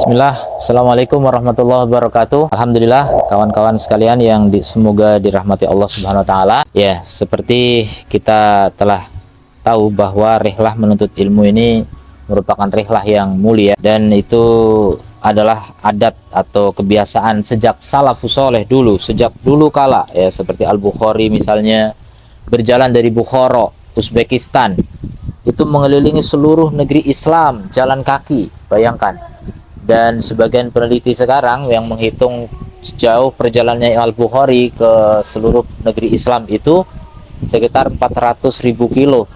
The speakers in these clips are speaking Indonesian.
Bismillah, Assalamualaikum warahmatullahi wabarakatuh. Alhamdulillah, kawan-kawan sekalian yang semoga dirahmati Allah Subhanahu Wa Taala. Ya, seperti kita telah tahu bahwa rihlah menuntut ilmu ini merupakan rihlah yang mulia, dan itu adalah adat atau kebiasaan sejak salafus soleh dulu, sejak dulu kala, ya, seperti Al-Bukhari misalnya berjalan dari Bukhara, Uzbekistan, itu mengelilingi seluruh negeri Islam jalan kaki, bayangkan. Dan sebagian peneliti sekarang yang menghitung jauh perjalanannya Al-Bukhari ke seluruh negeri Islam itu sekitar 400.000 kilo,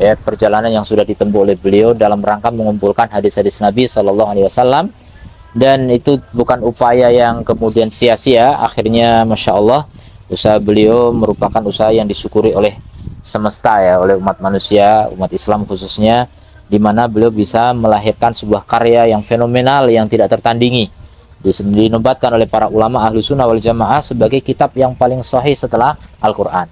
ya, perjalanan yang sudah ditempuh oleh beliau dalam rangka mengumpulkan hadis-hadis Nabi Shallallahu Alaihi Wasallam. Dan itu bukan upaya yang kemudian sia-sia. Akhirnya Masya Allah, usaha beliau merupakan usaha yang disyukuri oleh semesta, ya, oleh umat manusia, umat Islam khususnya, di mana beliau bisa melahirkan sebuah karya yang fenomenal yang tidak tertandingi, dinobatkan oleh para ulama ahlu sunnah wal jamaah sebagai kitab yang paling sahih setelah Al-Quran.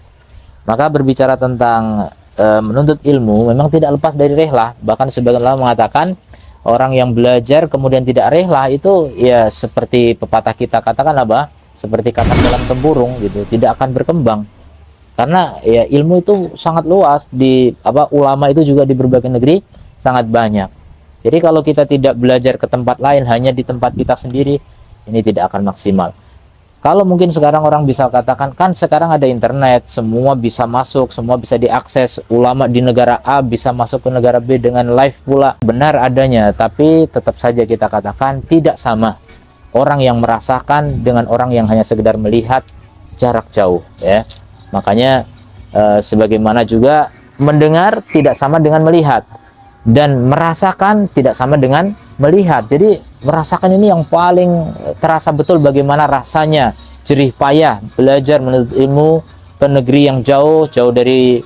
Maka berbicara tentang menuntut ilmu memang tidak lepas dari rihlah. Bahkan sebagian ulama mengatakan orang yang belajar kemudian tidak rihlah itu ya seperti pepatah kita katakan apa, seperti katak dalam tempurung gitu, tidak akan berkembang. Karena ya ilmu itu sangat luas, di ulama itu juga di berbagai negeri sangat banyak. Jadi kalau kita tidak belajar ke tempat lain, hanya di tempat kita sendiri, ini tidak akan maksimal. Kalau mungkin sekarang orang bisa katakan, kan sekarang ada internet, semua bisa masuk, semua bisa diakses, ulama di negara A bisa masuk ke negara B dengan live pula. Benar adanya, tapi tetap saja kita katakan tidak sama orang yang merasakan dengan orang yang hanya sekedar melihat jarak jauh, ya. Makanya sebagaimana juga mendengar tidak sama dengan melihat, dan merasakan tidak sama dengan melihat. Jadi merasakan ini yang paling terasa betul bagaimana rasanya jerih payah belajar menuntut ilmu ke negeri yang jauh dari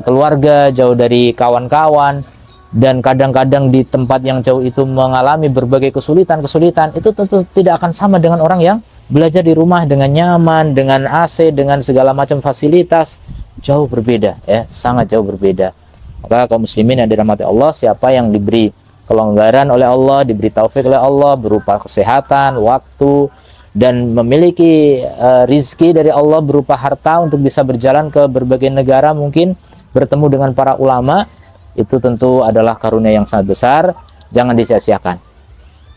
keluarga, jauh dari kawan-kawan, dan kadang-kadang di tempat yang jauh itu mengalami berbagai kesulitan. Itu tentu tidak akan sama dengan orang yang belajar di rumah dengan nyaman, dengan AC, dengan segala macam fasilitas. Jauh berbeda, ya, sangat jauh berbeda. Maka kaum muslimin yang dirahmati Allah, siapa yang diberi kelonggaran oleh Allah, diberi taufik oleh Allah berupa kesehatan, waktu, dan memiliki rizki dari Allah berupa harta untuk bisa berjalan ke berbagai negara, mungkin bertemu dengan para ulama, itu tentu adalah karunia yang sangat besar, jangan disia-siakan.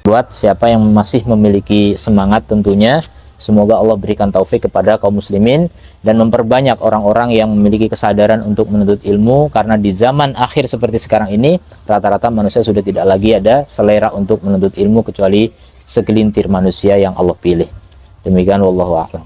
Buat siapa yang masih memiliki semangat, tentunya semoga Allah berikan taufik kepada kaum muslimin dan memperbanyak orang-orang yang memiliki kesadaran untuk menuntut ilmu, karena di zaman akhir seperti sekarang ini rata-rata manusia sudah tidak lagi ada selera untuk menuntut ilmu kecuali segelintir manusia yang Allah pilih. Demikian wallahu a'lam.